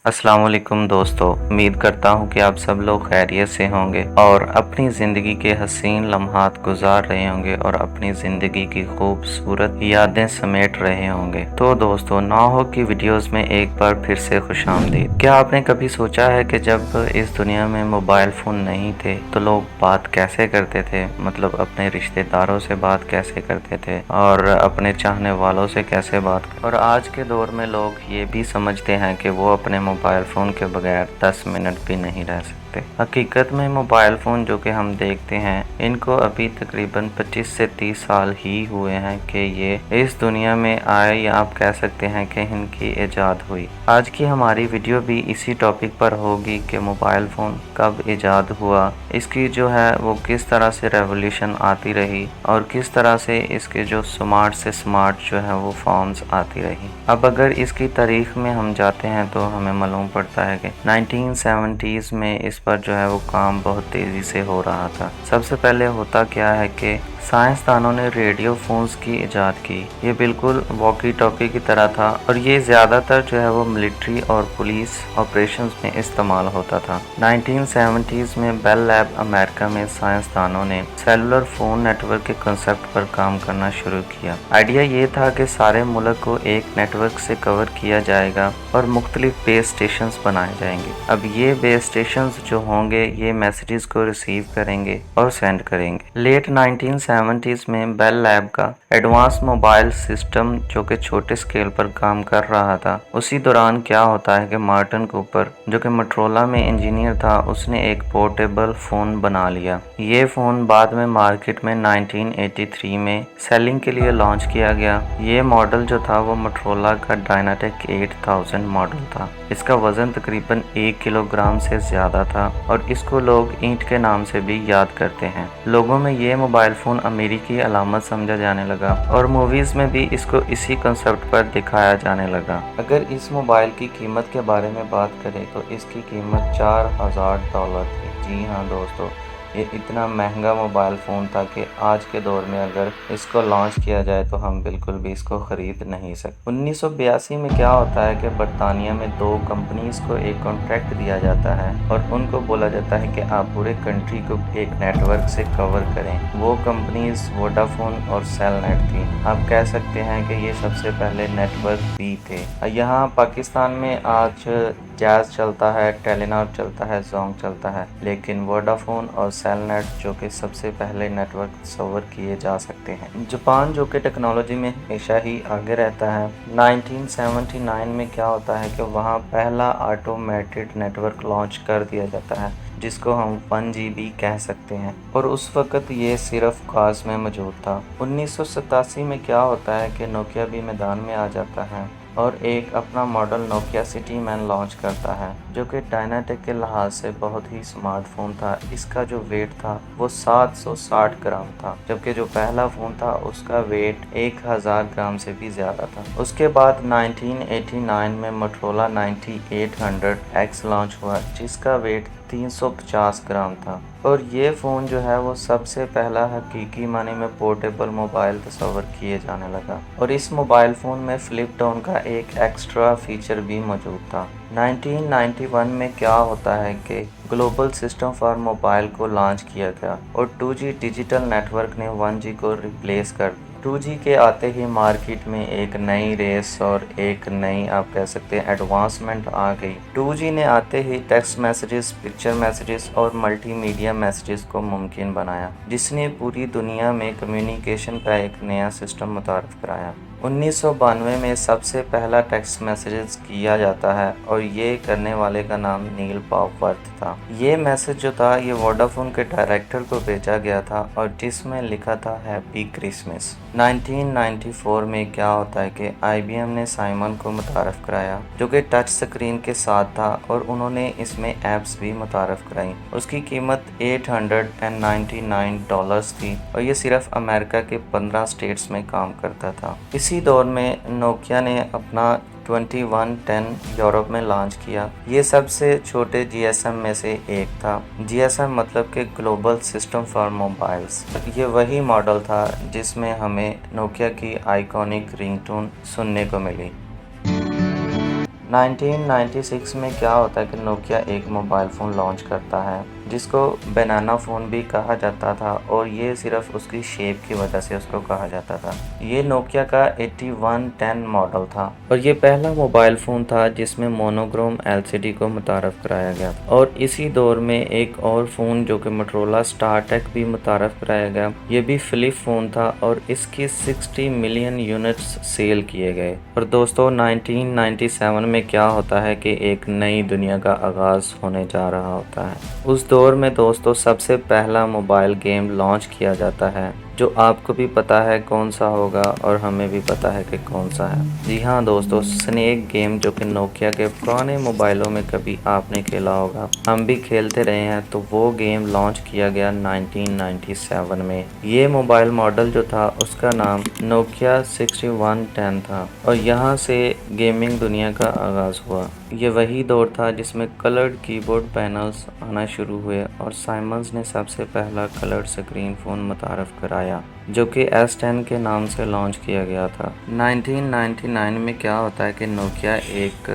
अस्सलाम वालेकुम दोस्तों, उम्मीद करता हूँ कि आप सब लोग खैरियत से होंगे और अपनी ज़िंदगी के हसीन लम्हात गुजार रहे होंगे और अपनी ज़िंदगी की खूबसूरत यादें समेट रहे होंगे। तो दोस्तों, ना हो की वीडियोस में एक बार फिर से खुशामदीद। क्या आपने कभी सोचा है कि जब इस दुनिया में मोबाइल फ़ोन नहीं थे तो लोग बात कैसे करते थे, मतलब अपने रिश्तेदारों से बात कैसे करते थे और अपने चाहने वालों से कैसे बात। और आज के दौर में लोग ये भी समझते हैं कि वो अपने मोबाइल फ़ोन के बगैर 10 मिनट भी नहीं रह सकते। हकीकत में मोबाइल फ़ोन जो कि हम देखते हैं, इनको अभी तकरीबन 25 से 30 साल ही हुए हैं कि ये इस दुनिया में आए, या आप कह सकते हैं कि इनकी ईजाद हुई। आज की हमारी वीडियो भी इसी टॉपिक पर होगी कि मोबाइल फ़ोन कब ईजाद हुआ, इसकी जो है वो किस तरह से रेवोल्यूशन आती रही और किस तरह से इसके जो स्मार्ट से स्मार्ट जो है वो फॉर्म्स आती रही। अब अगर इसकी तारीख में हम जाते हैं तो हमें मालूम पड़ता है कि 1970s में इस पर जो है वो काम बहुत तेज़ी से हो रहा था। सबसे पहले होता क्या है कि साइंसदानों ने रेडियो फ़ोन्स की इजाद की। ये बिल्कुल वॉकी टॉकी की तरह था और ये ज़्यादातर जो है वो मिलिट्री और पुलिस ऑपरेशंस में इस्तेमाल होता था। 1970s में बेल लैब अमेरिका में साइंसदानों ने सेलुलर फ़ोन नेटवर्क के कंसेप्ट पर काम करना शुरू किया। आइडिया ये था कि सारे मुल्क को एक नेटवर्क से कवर किया जाएगा और मुख्तलिफ बेस स्टेशंस बनाए जाएंगे। अब ये बेस स्टेशंस जो होंगे ये मैसेजेस को रिसीव करेंगे और सेंड करेंगे। लेट 1970s में बेल लैब का एडवांस मोबाइल सिस्टम जो कि छोटे स्केल पर काम कर रहा था, उसी दौरान क्या होता है कि मार्टिन कूपर जो कि मोटरोला में इंजीनियर था, उसने एक पोर्टेबल फ़ोन बना लिया। ये फ़ोन बाद में मार्केट में 1983 में सेलिंग के लिए लॉन्च किया गया। ये मॉडल जो था वो मोटरोला का डायनाटेक 8000 मॉडल था। इसका वज़न तकरीबन 1 किलोग्राम से ज़्यादा था और इसको लोग ईंट के नाम से भी याद करते हैं। लोगों में ये मोबाइल फ़ोन अमीरी अलामत समझा जाने लगा और मूवीज़ में भी इसको इसी कंसेप्ट पर दिखाया जाने लगा। अगर इस मोबाइल की कीमत के बारे में बात करें तो इसकी कीमत $4000 थी। जी हाँ दोस्तों, ये इतना महंगा मोबाइल फ़ोन था कि आज के दौर में अगर इसको लॉन्च किया जाए तो हम बिल्कुल भी इसको ख़रीद नहीं सकते। 1982 में क्या होता है कि बरतानिया में 2 कंपनीज़ को एक कॉन्ट्रैक्ट दिया जाता है और उनको बोला जाता है कि आप पूरे कंट्री को एक नेटवर्क से कवर करें। वो कंपनीज़ वोडाफोन और सेलनेट थी। आप कह सकते हैं कि ये सबसे पहले नेटवर्क भी थे। यहाँ पाकिस्तान में आज जैज़ चलता है, टेलीनॉर चलता है, जोंग चलता है, लेकिन वोडाफोन और सेलनेट जो कि सबसे पहले नेटवर्क तस्वर किए जा सकते हैं। जापान जो कि टेक्नोलॉजी में हमेशा ही आगे रहता है, 1979 में क्या होता है कि वहाँ पहला ऑटोमेटेड नेटवर्क लॉन्च कर दिया जाता है जिसको हम 1GB कह सकते हैं, और उस वक़्त ये सिर्फ काज में मौजूद था। 1987 में क्या होता है कि नोकिया भी मैदान में आ जाता है और एक अपना model Nokia city man launch करता है जो कि डायनाटेक के लिहाज से बहुत ही स्मार्टफोन था। इसका जो वेट था वो 760 ग्राम था, जबकि जो पहला फ़ोन था उसका वेट 1000 ग्राम से भी ज़्यादा था। उसके बाद 1989 में मोटरोला 9800X लॉन्च हुआ जिसका वेट 350 ग्राम था, और ये फ़ोन जो है वो सबसे पहला हकीकी माने में पोर्टेबल मोबाइल तस्वर किए जाने लगा। और इस मोबाइल फ़ोन में फ्लिप डाउन का एक एक्स्ट्रा फीचर भी मौजूद था। 1991 में क्या होता है कि ग्लोबल सिस्टम फॉर मोबाइल को लॉन्च किया गया और 2G डिजिटल नेटवर्क ने 1G को रिप्लेस कर दिया। 2G के आते ही मार्केट में एक नई रेस और एक नई आप कह सकते हैं एडवांसमेंट आ गई। 2G ने आते ही टेक्स्ट मैसेजेस, पिक्चर मैसेजेस और मल्टीमीडिया मैसेजेस को मुमकिन बनाया, जिसने पूरी दुनिया में कम्युनिकेशन का एक नया सिस्टम मुतारफ़ कराया। 1992 में सबसे पहला टेक्स्ट मैसेजेस किया जाता है और ये करने वाले का नाम नील पॉपवर्थ था। ये मैसेज जो था ये वोडाफोन के डायरेक्टर को भेजा गया था और जिसमें लिखा था हैप्पी क्रिसमस। 1994 में क्या होता है कि IBM ने साइमन को मुतारफ़ कराया जो कि टच स्क्रीन के साथ था और उन्होंने इसमें ऐप्स भी मुतारफ़ कराई। उसकी कीमत $899 थी और ये सिर्फ अमेरिका के 15 स्टेट्स में काम करता था। इसी दौर में नोकिया ने अपना 2110 यूरोप में लॉन्च किया। ये सबसे छोटे GSM में से एक था। GSM मतलब कि ग्लोबल सिस्टम फॉर मोबाइल्स। ये वही मॉडल था जिसमें हमें नोकिया की आइकॉनिक रिंगटोन सुनने को मिली। 1996 में क्या होता है कि नोकिया एक मोबाइल फ़ोन लॉन्च करता है जिसको बनाना फ़ोन भी कहा जाता था, और ये सिर्फ उसकी शेप की वजह से उसको कहा जाता था। ये नोकिया का 8110 मॉडल था और ये पहला मोबाइल फ़ोन था जिसमें मोनोक्रोम LCD को मुतारफ़ कराया गया। और इसी दौर में एक और फ़ोन जो कि मोटरोला स्टारटेक भी मुतारफ़ कराया गया, ये भी फ्लिप फ़ोन था और इसकी 60 मिलियन यूनिट्स सेल किए गए। और दोस्तों 1997 में क्या होता है कि एक नई दुनिया का आगाज़ होने जा रहा होता है। उस दौर में दोस्तों सबसे पहला मोबाइल गेम लॉन्च किया जाता है, जो आपको भी पता है कौन सा होगा और हमें भी पता है कि कौन सा है। जी हाँ दोस्तों, स्नेक गेम, जो कि नोकिया के पुराने मोबाइलों में कभी आपने खेला होगा, हम भी खेलते रहे हैं, तो वो गेम लॉन्च किया गया 1997 में। ये मोबाइल मॉडल जो था उसका नाम नोकिया 6110 था और यहाँ से गेमिंग दुनिया का आगाज़ हुआ। ये वही दौर था जिसमें कलर्ड कीबोर्ड पैनल्स आना शुरू हुए और साइमंस ने सबसे पहला कलर्ड स्क्रीन फ़ोन मुतारफ़ कराया, जो कि S10 के नाम से लॉन्च किया गया था। 1999 में क्या होता है कि नोकिया एक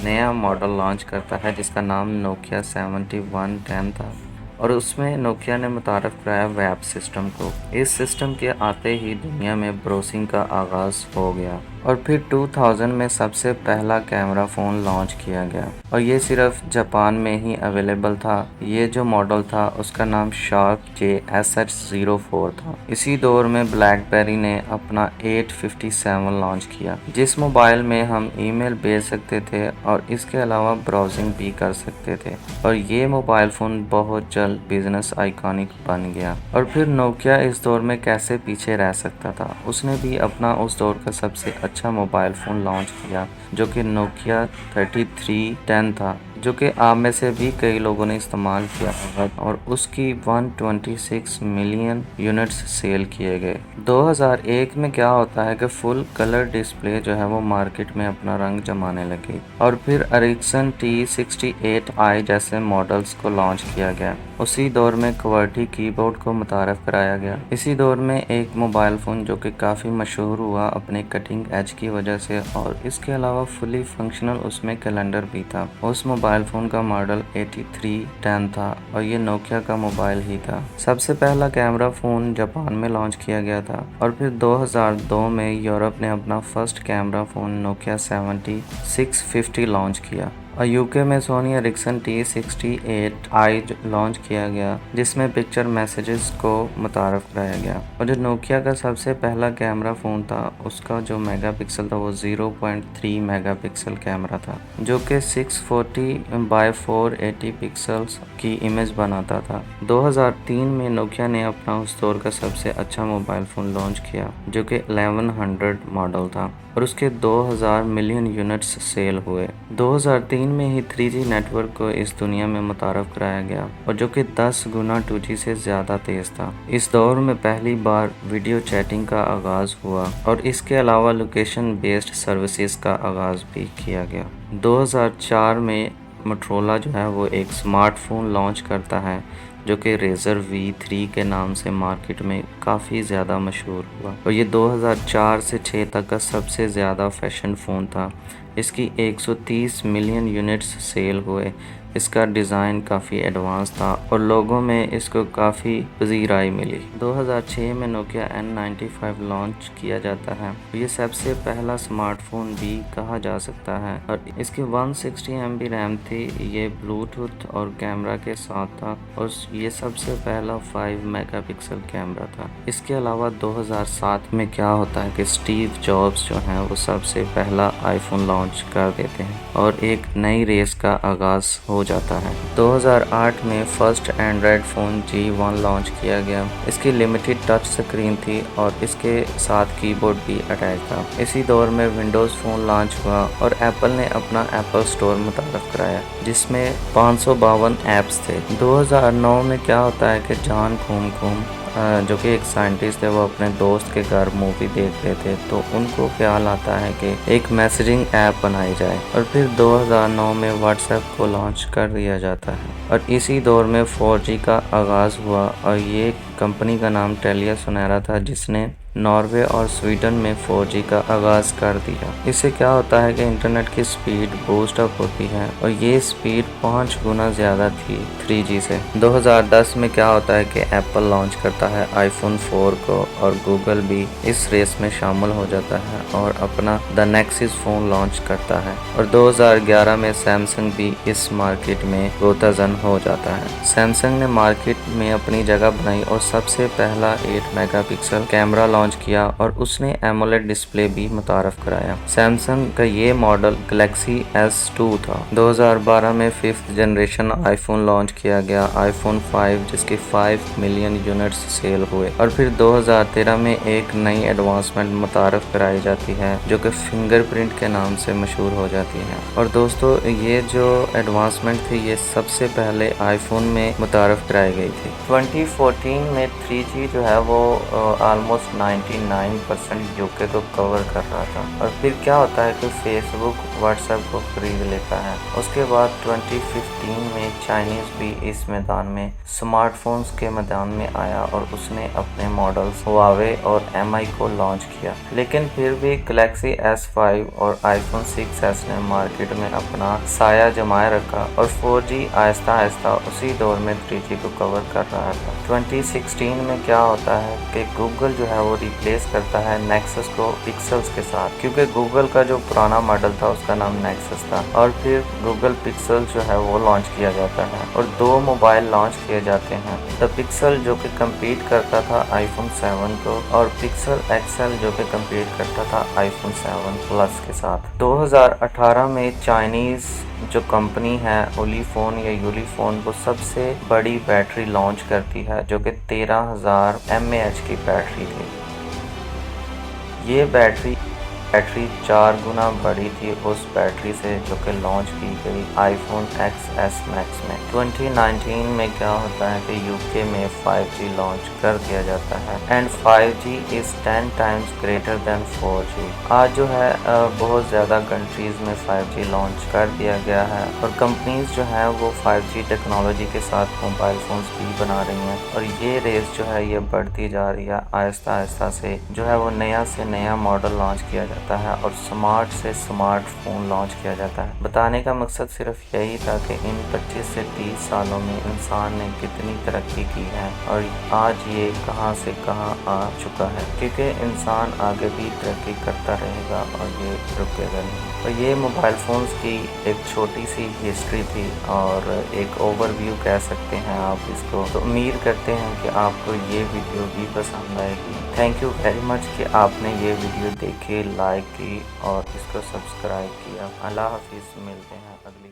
नया मॉडल लॉन्च करता है जिसका नाम नोकिया 7110 था और उसमें नोकिया ने मुतारफ़ कराया वेब सिस्टम को। इस सिस्टम के आते ही दुनिया में ब्राउजिंग का आगाज़ हो गया और फिर 2000 में सबसे पहला कैमरा फ़ोन लॉन्च किया गया और ये सिर्फ जापान में ही अवेलेबल था। ये जो मॉडल था उसका नाम शार्क JSH04 था। इसी दौर में ब्लैकबेरी ने अपना 857 लॉन्च किया, जिस मोबाइल में हम ईमेल भेज सकते थे और इसके अलावा ब्राउजिंग भी कर सकते थे, और ये मोबाइल फ़ोन बहुत जल्द बिजनेस आइकॉनिक बन गया। और फिर नोकिया इस दौर में कैसे पीछे रह सकता था, उसने भी अपना उस दौर का सबसे अच्छा मोबाइल फ़ोन लॉन्च किया, जो कि नोकिया 3310 था, जो कि आप में से भी कई लोगों ने इस्तेमाल किया होगा और उसकी 126 मिलियन यूनिट्स सेल किए गए। 2001 में क्या होता है कि फुल कलर डिस्प्ले जो है वो मार्केट में अपना रंग जमाने लगी और फिर एरिक्सन T68i जैसे मॉडल्स को लॉन्च किया गया। उसी दौर में QWERTY कीबोर्ड को मुतारफ़ कराया गया। इसी दौर में एक मोबाइल फ़ोन जो कि काफ़ी मशहूर हुआ अपने कटिंग एज की वजह से, और इसके अलावा फुली फंक्शनल उसमें कैलेंडर भी था। उस मोबाइल फ़ोन का मॉडल 8310 था और ये नोकिया का मोबाइल ही था। सबसे पहला कैमरा फ़ोन जापान में लॉन्च किया गया था और फिर 2002 में यूरोप ने अपना first camera phone Nokia 7650 launch किया और यूके में सोनी एरिक्सन T68i लॉन्च किया गया, जिसमें पिक्चर मैसेजेस को मुतारफ़ कराया गया। और जो नोकिया का सबसे पहला कैमरा फ़ोन था उसका जो मेगापिक्सल था वो 0.3 मेगापिक्सल कैमरा था, जो कि 640 बाय 480 पिक्सल्स की इमेज बनाता था। 2003 में नोकिया ने अपना उस दौर का सबसे अच्छा मोबाइल फ़ोन लॉन्च किया, जो कि 1100 मॉडल था और उसके 2000 मिलियन यूनिट्स सेल हुए। 2003 में ही 3G नेटवर्क को इस दुनिया में मुतारफ़ कराया गया और जो कि 10 गुना 2G से ज़्यादा तेज़ था। इस दौर में पहली बार वीडियो चैटिंग का आगाज़ हुआ और इसके अलावा लोकेशन बेस्ड सर्विसेज का आगाज़ भी किया गया। 2004 में मोटरोला जो है वो एक स्मार्टफोन लॉन्च करता है, जो कि रेजर V3 के नाम से मार्केट में काफ़ी ज़्यादा मशहूर हुआ और ये 2004 से 6 तक का सबसे ज़्यादा फैशन फ़ोन था। इसकी 130 मिलियन यूनिट्स सेल हुए। इसका डिज़ाइन काफ़ी एडवांस था और लोगों में इसको काफ़ी पजीराई मिली। 2006 में नोकिया N95 लॉन्च किया जाता है। ये सबसे पहला स्मार्टफोन भी कहा जा सकता है और इसकी 160 MB रैम थी। ये ब्लूटूथ और कैमरा के साथ था और ये सबसे पहला 5 मेगापिक्सल कैमरा था। इसके अलावा 2007 में क्या होता है कि स्टीव जॉब्स जो हैं वो सबसे पहला आईफोन लॉन्च कर देते हैं और एक नई रेस का आगाज़ हो जाता है। 2008 में first Android phone G1 launch किया गया। इसकी लिमिटेड टच स्क्रीन थी और इसके साथ कीबोर्ड भी अटैच था। इसी दौर में विंडोज़ फ़ोन लॉन्च हुआ और एप्पल ने अपना एप्पल स्टोर मुतारफ़ कराया, जिसमें 552 ऐप्स थे। 2009 में क्या होता है कि जॉन कुम जो कि एक साइंटिस्ट है, वो अपने दोस्त के घर मूवी देख रहे थे, तो उनको ख्याल आता है कि एक मैसेजिंग ऐप बनाई जाए और फिर 2009 में व्हाट्सएप को लॉन्च कर दिया जाता है और इसी दौर में 4G का आगाज़ हुआ और ये कंपनी का नाम टेलिया सोनेरा था, जिसने नॉर्वे और स्वीडन में 4G का आगाज कर दिया। इससे क्या होता है कि इंटरनेट की स्पीड बूस्ट अप होती है और ये स्पीड 5 गुना ज्यादा थी 3G से। 2010 में क्या होता है कि एप्पल लॉन्च करता है iPhone 4 को और गूगल भी इस रेस में शामिल हो जाता है और अपना द नेक्सिस फोन लॉन्च करता है और 2011 में सैमसंग भी इस मार्केट में गोताजन हो जाता है। सैमसंग ने मार्केट में अपनी जगह बनाई और सबसे पहला 8 मेगापिक्सल कैमरा लॉन्च किया और उसने एमोलेड डिस्प्ले भी मुतारफ कराया। सैमसंग का ये मॉडल गैलेक्सी S2 था। 2012 में 5th जनरेशन आईफोन लॉन्च किया गया, iPhone 5, जिसके 5 मिलियन यूनिट्स सेल हुए और फिर 2013 में एक नई एडवांसमेंट मुतारफ कराई जाती है जो कि फिंगरप्रिंट के नाम से मशहूर हो जाती है। और दोस्तों ये जो एडवांसमेंट थी ये सबसे पहले आईफोन में मुतारफ कराई गई थी। 2014 में 3G जो है वो ऑलमोस्ट 99% यूके को कवर कर रहा था और फिर क्या होता है कि फेसबुक व्हाट्सएप को खरीद लेता है। उसके बाद 2015 में चाइनीज भी इस मैदान में स्मार्टफोन्स के मैदान में आया और उसने अपने मॉडल्स हुआवे और MI को लॉन्च किया, लेकिन फिर भी गैलेक्सी S5 और iPhone 6s ने मार्केट में अपना साया जमाए रखा और 4G आहिस्ता आहिस्ता उसी दौर में 3G को कवर कर रहा था। 2016 में क्या होता है कि गूगल जो है वो रिप्लेस करता है नेक्सस को पिक्सल्स के साथ, क्योंकि गूगल का जो पुराना मॉडल था उसका नाम नेक्सस था और फिर गूगल पिक्सल जो है वो लॉन्च किया जाता है और 2 मोबाइल लॉन्च किए जाते हैं। द पिक्सल जो कि कम्पीट करता था iPhone 7 को और पिक्सल XL जो कि कम्पीट करता था iPhone 7 प्लस के साथ। 2018 में चाइनीज जो कंपनी है ओलीफोन या यूलीफोन वो सबसे बड़ी बैटरी लॉन्च करती है जो कि 13,000 mAh की बैटरी थी। ये बैटरी 4 गुना बड़ी थी उस बैटरी से जो कि लॉन्च की गई iPhone XS Max में। 2019 में क्या होता है कि यूके में 5G लॉन्च कर दिया जाता है and 5G is 10 times greater than 4G। आज जो है बहुत ज़्यादा कंट्रीज़ में 5G लॉन्च कर दिया गया है और कंपनीज जो है वो 5G टेक्नोलॉजी के साथ मोबाइल फोन्स भी बना रही हैं और ये रेस जो है ये बढ़ती जा रही है। आहिस्ता आहिस्ता से जो है वो नया से नया मॉडल लॉन्च किया जाता है और स्मार्ट से स्मार्ट फोन लॉन्च किया जाता है। बताने का मकसद सिर्फ यही था कि इन 25 से 30 सालों में इंसान ने कितनी तरक्की की है और आज ये कहां से कहां आ चुका है, क्योंकि इंसान आगे भी तरक्की करता रहेगा और ये रुकेगा नहीं। और ये मोबाइल फ़ोन्स की एक छोटी सी हिस्ट्री थी और एक ओवरव्यू कह सकते हैं आप इसको। तो उम्मीद करते हैं कि आपको ये वीडियो भी पसंद आएगी। थैंक यू वेरी मच कि आपने ये वीडियो देखी, लाइक की और इसको सब्सक्राइब किया। अल्लाह हाफिज़, मिलते हैं अगली